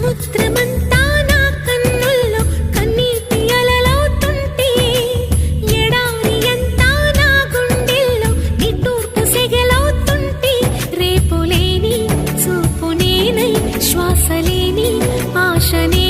సముద్రమంతా నా కన్నుల్లో కన్నీటి అలలవుతుంటే ఎడారి అంతా నా గుండెల్లో నిట్టూర్పు సెగలవుతుంటే రేపులేని చూపు నేనై శ్వాసలేని ఆశనే